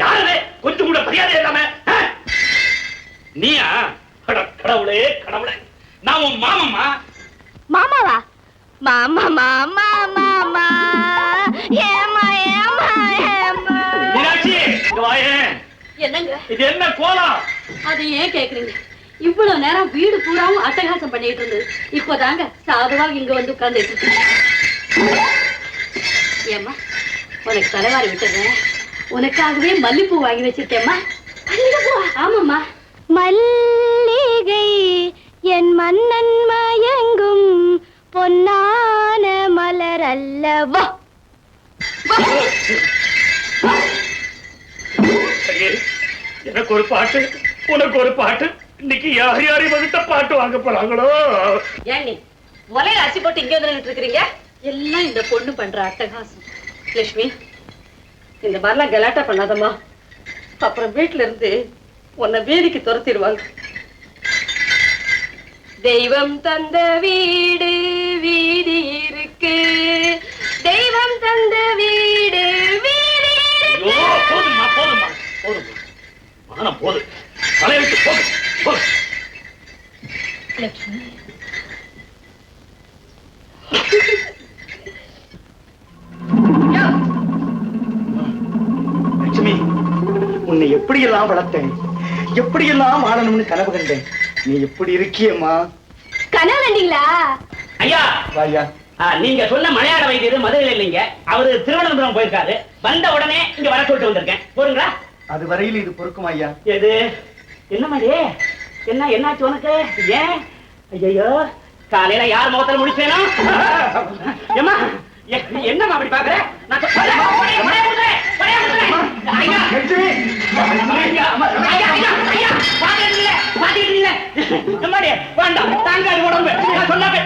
யாரு கொஞ்சம் கூட மரியாதை இல்லாம நீயா? கடவுளே கடவுளே, நான் உன் மாமம்மா. மாமாவா? மாமா மாமா மாமா ஏமா ஏமா ஏமா. மீனாட்சி, என்னங்க இது என்ன கோலம்? அது ஏன் கேக்குறீங்க? இவ்வளவு நேரம் வீடு பூராவும் அட்டகாசம் பண்ணிட்டு இருந்தது. இப்போதாங்க சாதுவாக இங்க வந்து உட்கார்ந்துட்டு இருக்கேன். ஏம்மா, உனக்கு தலைவாரி விட்டுறேன். உனக்காகவே மல்லிப்பூ வாங்கி வச்சிருக்கேம்மா. ஆமாம்மா. மல்லிகை என் மன்னன் மயங்கும் பொன்னான மலர் அல்லவா. எனக்கு ஒரு பாட்டு, உனக்கு ஒரு பாட்டு. இன்னைக்கு யார் யாரை வகுத்த பாட்டு வாங்க போறாங்களோ? ஏன் நீ ஒலையில அரிசி போட்டு இங்க வந்து நின்னுட்டு இருக்கீங்க? எல்லாம் இந்த பொண்ணு பண்ற அட்டகாசம். லட்சுமி, இந்த மாதிரிலாம் கலாட்டா பண்ணாதம்மா. அப்புறம் வீட்டுல இருந்து உன்னை வீதிக்கு துரத்திடுவாங்க. தெய்வம் தந்த வீடு வீதி இருக்கு, தெய்வம் தந்த வீடு வீதி இருக்கு. போதுமா போதுமா போதுமா, மானம் போது, தலைவிட்டு போது போது. லட்சுமி, லட்சுமி, உன்னை எப்படியெல்லாம் வளர்த்தேன், எப்படியெல்லாம் வாழணும்னு கனவு கண்டேன். நீ எப்படி இருக்கியம்மா? கனவு கண்டீங்களா? ஐயா வாயா. நீங்க சொன்ன மலையாள வைத்தியர் மதுரையில் இல்லைங்க, அவரு திருவனந்தபுரம் போயிருக்காரு. வந்த உடனே இங்க வர சொல்லிட்டு வந்திருக்கேன். போறீங்களா? அது வரையில் இது பொறுக்கும் ஐயா. எது என்ன மாதிரி என்ன என்னாச்சு உனக்கு? ஏன்? ஐயோ, காலையில யார் முகத்துல முடிச்சேனா? ஏமா என்னமா அப்படி பாக்குற? வேண்டாம், தாங்காது உடம்பு. சொன்னாங்க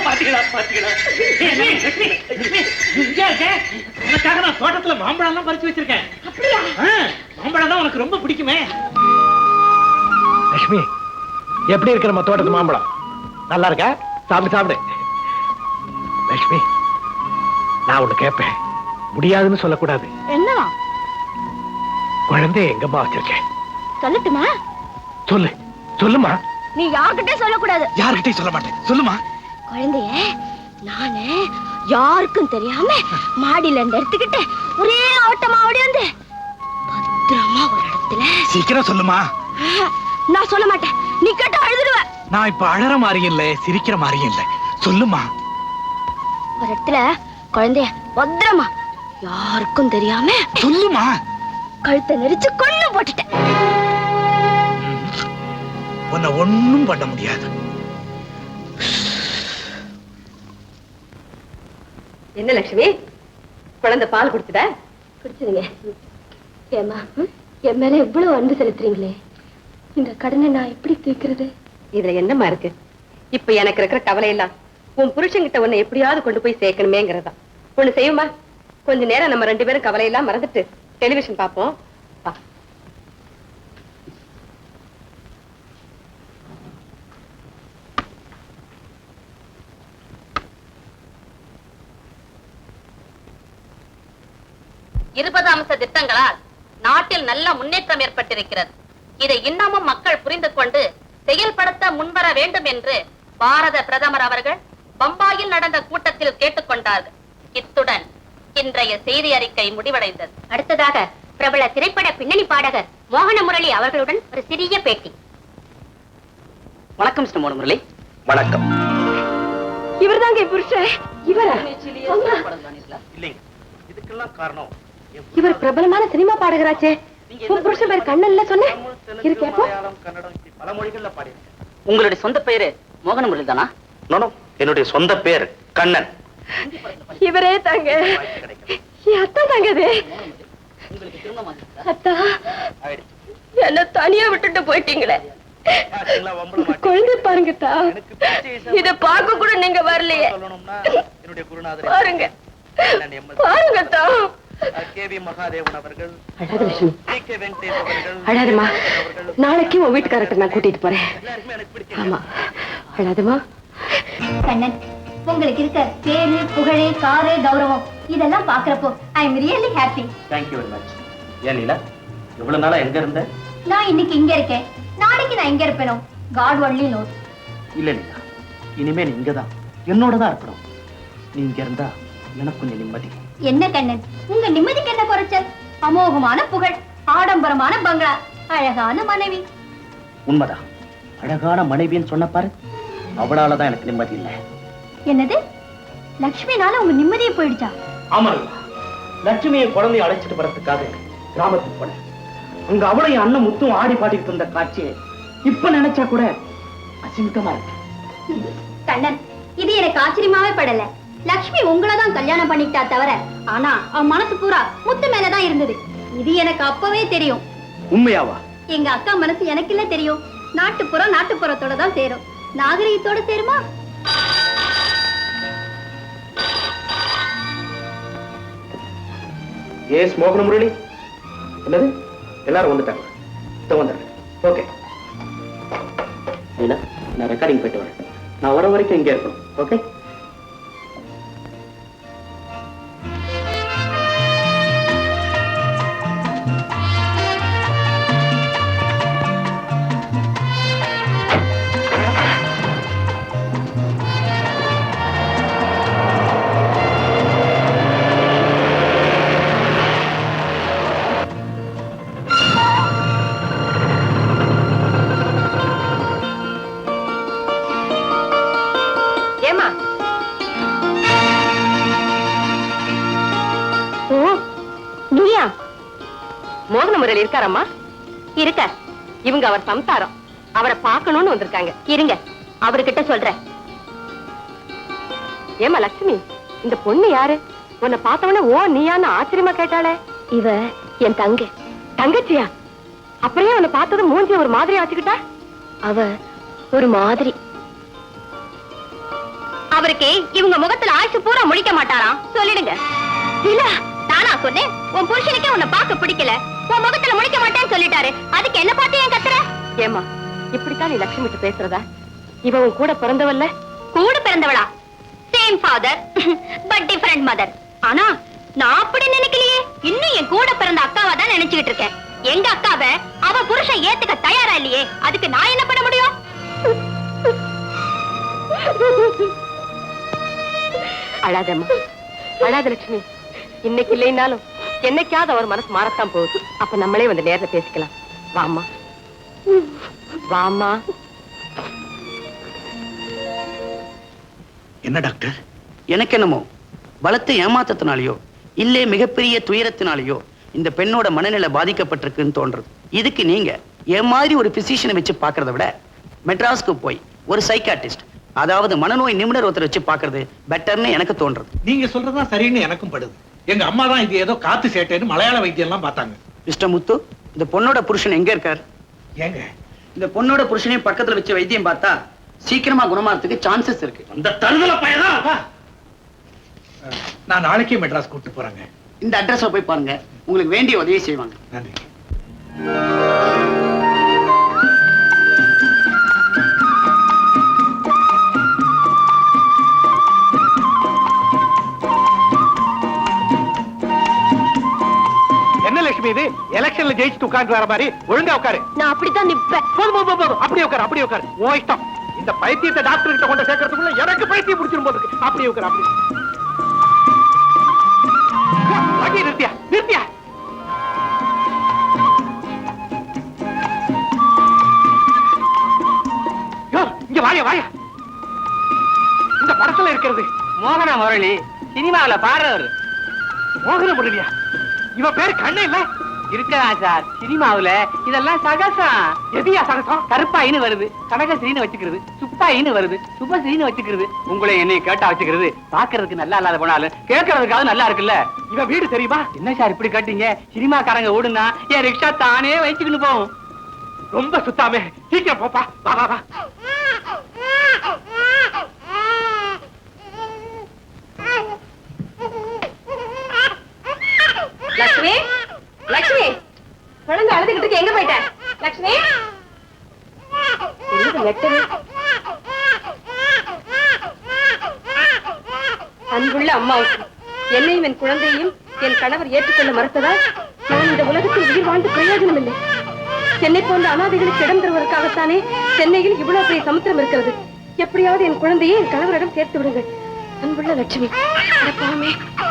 பாத்தீங்களா பாத்தீங்களா பாத்தீங்களா? உனக்காக நான் தோட்டத்துல மாம்பழம் எல்லாம் பறிச்சு வச்சிருக்கேன். மாம்பழம் தான் உனக்கு ரொம்ப பிடிக்குமே. லட்சுமி, எப்படி இருக்கிற நம்ம தோட்டத்து மாம்பழம்? நல்லா இருக்கா? சாப்பிடு சாப்பிடு. லட்சுமி, நான் ஒண்ணு கேட்பேன், முடியாதுன்னு சொல்லக்கூடாது. என்னவா? குழந்தைய எங்கம்மா வச்சிருக்கேன்? சொல்லட்டுமா? சொல்லு சொல்லுமா. நீ யார்கிட்ட சொல்லக்கூடாது. யார்கிட்டயும் சொல்ல மாட்டேன், சொல்லுமா. குழந்தைய நானு யாருக்கும் தெரியாம மாடியில இருந்து எடுத்துக்கிட்டு ஒரே ஓட்டமா ஓடி வந்து பத்திரமா ஒரு இடத்துல. சீக்கிரம் சொல்லுமா. நான் சொல்ல மாட்டேன், நீ கேட்ட அழுதுருவ. நான் இப்ப அழற மாதிரியும் இல்ல, சிரிக்கிற மாதிரியும் இல்ல, சொல்லுமா. ஒரு இடத்துல குழந்தைய பத்திரமா யாருக்கும் தெரியாம சொல்லுமா. கழுத்தை நெரிச்சு கொன்னு போட்டுட்டேன். உன்னை ஒண்ணும் பண்ண முடியாது. என்ன லட்சுமி, குழந்தை பால் குடிச்சுட? குடிச்சுடுங்க. ஏமா, என் மேல எவ்வளவு அன்பு செலுத்துறீங்களே, இந்த கடனை நான் எப்படி தீர்க்கிறது? இதுல என்னமா இருக்கு? இப்ப எனக்கு இருக்கிற கவலை எல்லாம் உன் புருஷன்கிட்ட உன்னை எப்படியாவது கொண்டு போய் சேர்க்கணுமேங்கிறதா. ஒண்ணு செய்யுமா, கொஞ்ச நேரம் நம்ம 2 பேரும் கவலையெல்லாம் மறந்துட்டு டெலிவிஷன் பார்ப்போம். இருபது அம்ச திட்டங்களால் நாட்டில் நல்ல முன்னேற்றம் ஏற்பட்டிருக்கிறது. இதை இன்னமும் மக்கள் புரிந்து கொண்டு செயல்படுத்த முன்வர வேண்டும் என்று பாரத பிரதமர் அவர்கள் பம்பாயில் நடந்த கூட்டத்தில் கேட்டுக்கொண்டார்கள். இத்துடன் இன்றைய செய்தி அறிக்கை முடிவடைந்தது. அடுத்ததாக பிரபல திரைப்பட பின்னணி பாடகர் மோகன முரளி அவர்களுடன் ஒரு சிறிய பேட்டி. வணக்கம் மிஸ்டர் மோகன முரளி. வணக்கம். இவர்தாங்க புருஷன். இவரா? இல்லைங்க, இதுக்கெல்லாம் காரணம் இவர் பிரபலமான சினிமா பாடகராச்சே. உன் புருஷன் பேர் கண்ணன்ல சொன்ன இருக்கேப்போ. கன்னடம் பல மொழிகள்ல பாடியிருக்கேன். உங்களுடைய சொந்த பேரு மோகன முரளி தானா? என்னுடைய சொந்த பேர் கண்ணன். இவரே தாங்க, என் அத்தா தாங்க. அது அத்தா, என்ன தனியா விட்டுட்டு போயிட்டீங்களே. குழந்தை பாருங்கத்தா, இத பார்க்க கூட நீங்க வரலையே. பாருங்க பாருங்கத்தா, கேவி மகாதேவன் அவர்கள், அழாத லட்சுமி, கே வெங்கடேஷ் அவர்கள், அழாதம்மா. நாளைக்கு உன் வீட்டுக்காரர்கிட்ட நான் கூட்டிட்டு போறேன். எல்லாருமே எனக்கு பிடிக்கும். ஆமா, அழாதம்மா. கண்ணன், உங்களுக்கு இருக்க பேரு, புகழே, காரு, கௌரவம் இதெல்லாம் பாக்குறப்போ I am really happy. Thank you very much. ஏன் லீலா, இவ்வளவு நாளா எங்க இருந்த? நான் இன்னைக்கு இங்க இருக்கேன், நாளைக்கு நான் எங்க இருப்பேனோ காட் ஒன்லி நோஸ். இல்ல லீலா, இனிமே நீ இங்கதான் என்னோட தான் இருக்கணும். நீ இங்க இருந்தா எனக்கு கொஞ்சம் நிம்மதி. என்ன கண்ணன், உங்க நிம்மதிக்கு என்ன குறைச்சல்? அமோகமான புகழ், ஆடம்பரமான பங்களா, அழகான மனைவி. உண்மைதான், அழகான மனைவின்னு சொன்ன பாரு, அவளாலதான் எனக்கு நிம்மதி இல்லை. என்னது, லக்ஷ்மினால உங்க நிம்மதியே போயிடுச்சா? ஆமா, லட்சுமியை குழந்தைய அழைச்சிட்டு வரதுக்காக கிராமத்துக்கு போனேன். அங்க அவளையும் அண்ணன் முத்தும் ஆடி பாடிட்டு இருந்த காட்சியை இப்ப நினைச்சா கூட அசிங்கமா இருக்கு. கண்ணன், இது எனக்கு ஆச்சரியமாவே படல. லக்ஷ்மி உங்களதான் கல்யாணம் பண்ணிக்கிட்டா தவிர, ஆனா அவன் மனசு பூரா முத்து மேலதான் இருந்தது. இது எனக்கு அப்பவே தெரியும். உண்மையாவா? எங்க அக்கா மனசு எனக்கு இல்ல தெரியும். நாட்டுப்புறம் நாட்டுப்புறத்தோட தான் சேரும், நாகரிகத்தோட சேருமா? ஏஸ் மோகன முரளி, என்னது எல்லாரும் வந்துட்டாங்க. வந்துடுறேன். ஓகே லீலா, நான் ரெக்கார்டிங் போயிட்டு வரேன். நான் வர வரைக்கும் இங்கே இருக்கணும். ஓகே? மோகன முரளி இருக்காரம்மா? இருக்க. இவங்க அவர் சம்சாரம், அவரை பார்க்கணும்னு வந்திருக்காங்க. இருங்க, அவர்கிட்ட சொல்றேன். ஏமா லட்சுமி, இந்த பொண்ணு யாரு? உன்னை பார்த்தவன ஓ நீயான்னு ஆச்சரியமா கேட்டாளே. இவ என் தங்க. தங்கச்சியா? அப்படியே உன்னை பார்த்தது மூஞ்சி ஒரு மாதிரி ஆச்சுக்கிட்டா? அவ ஒரு மாதிரி. அவருக்கு இவங்க முகத்துல ஆயுசு பூரா முடிக்க மாட்டாராம். சொல்லிடுங்க. இல்ல, நானா சொன்னேன்? உன் புருஷனுக்கே உன்னை பார்க்க பிடிக்கல, உன் முகத்துல முடிக்க மாட்டேன்னு சொல்லிட்டாரு. அதுக்கு என்ன பார்த்து ஏன் கத்துற? ஏமா, இப்படித்தான் நீ லட்சுமி கிட்ட பேசுறதா? இவ உன் கூட பிறந்தவல்ல? கூட பிறந்தவளா? Same father but different mother. ஆனா நான் அப்படி நினைக்கலையே. இன்னும் என் கூட பிறந்த அக்காவா தான் நினைச்சுக்கிட்டு இருக்கேன். எங்க அக்காவை அவ புருஷன் ஏத்துக்க தயாரா இல்லையே, அதுக்கு நான் என்ன பண்ண முடியும்? அழாதம்மா, அழாத லட்சுமி. இன்னைக்கு இல்லைனாலும் என்னைக்காவது அவர் மனசு மாறத்தான் போகுது. அப்ப நம்மளே வந்து நேர்ல பேசிக்கலாம். வாமா வாமா. என்ன டாக்டர்? எனக்கு என்னமோ பலத்தை ஏமாத்தத்தினாலேயோ இல்லே மிகப்பெரிய துயரத்தினாலேயோ இந்த பெண்ணோட மனநிலை பாதிக்கப்பட்டிருக்குன்னு தோன்றது. இதுக்கு நீங்க என் மாதிரி ஒரு பிசிஷியனை வச்சு பாக்குறத விட மெட்ராஸ்க்கு போய் ஒரு சைக்காட்டிஸ்ட், அதாவது மனநோய் நிபுணர் ஒருத்தர் வச்சு பாக்குறது பெட்டர்னு எனக்கு தோன்றது. நீங்க சொல்றதுதான் சரின்னு எனக்கும் படுது. எங்க அம்மா தான் இது ஏதோ காத்து சேட்டேன்னு மலையாள வைத்தியம் எல்லாம் பார்த்தாங்க. மிஸ்டர் முத்து, இந்த பொண்ணோட புருஷன் எங்க இருக்காரு? ஏங்க, இந்த பொண்ணோட புருஷனையும் பக்கத்துல வச்சு வைத்தியம் பார்த்தா சீக்கிரமா குணமாறதுக்கு சான்சஸ் இருக்கு. அந்த தருதல பையனா? நான் நாளைக்கே மெட்ராஸ் கூட்டு போறேங்க. இந்த அட்ரஸ்ல போய் பாருங்க, உங்களுக்கு வேண்டிய உதவி செய்வாங்க. நன்றி. என்ன லட்சுமி இது? எலெக்ஷன்ல ஜெயிச்சுட்டு உட்கார்ந்து வர மாதிரி ஒழுங்கா உட்காரு. நான் அப்படித்தான் நிப்பேன். அப்படியே உட்காரு, அப்படியே உட்காரு. ஓ இஷ்டம். இந்த பைத்தியத்தை டாக்டர் கிட்ட கொண்டு சேர்க்கறதுக்குள்ள எனக்கு பைத்தியம் பிடிச்சிரும் போது. அப்படியே உட்காரு, அப்படியே. நிறுத்தியா நிறுத்தியா. இங்க வாயா வாயா. இந்த படத்துல இருக்கிறது மோகன முரளி, சினிமாவில பாடுறவர். மோகன முரளியா? இவ பேரு கண்ணே இல்ல? இருக்கலாம் சார், சினிமாவுல இதெல்லாம் சகசம். எதியா சகசம்? கருப்பாயின்னு வருது, கனகஸ்ரீன்னு வச்சுக்கிறது, சுப்பாயின்னு வருது, சுபஸ்ரீன்னு வச்சுக்கிறது. உங்களை என்னைய கேட்டா வச்சுக்கிறது. பாக்குறதுக்கு நல்லா இல்லாத போனாலும் கேட்கறதுக்காவது நல்லா இருக்குல்ல. இவ வீடு தெரியுமா? என்ன சார் இப்படி கேட்டீங்க? சினிமாக்காரங்க ஓடுனா என் ரிக்ஷா தானே வச்சுக்கிட்டு போகும். ரொம்ப சுத்தாமே. சீக்கிரம் போப்பா. வா வா வா. லட்சுமி லட்சுமி குழந்தை அழுதுகிட்டு எங்க போயிட்ட லட்சுமி அன்புள்ள அம்மாவுக்கு என்னையும் என் குழந்தையையும் என் கணவர் ஏற்றுக்கொள்ள மறுத்ததால் நான் இந்த உலகத்தில் உயிர் வாழ்ந்து பிரயோஜனம் இல்லை. சென்னை போன்ற அனாதைகளுக்கு இடம் தருவதற்காகத்தானே சென்னையில் இவ்வளவு பெரிய சமுத்திரம் இருக்கிறது. எப்படியாவது என் குழந்தையை என் கணவரிடம் சேர்த்து விடுங்கள். அன்புள்ள லட்சுமி.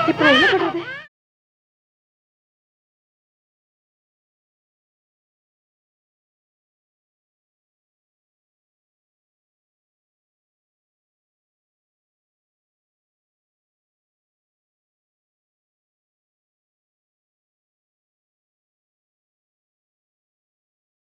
இப்ப நான் என்ன பண்றது?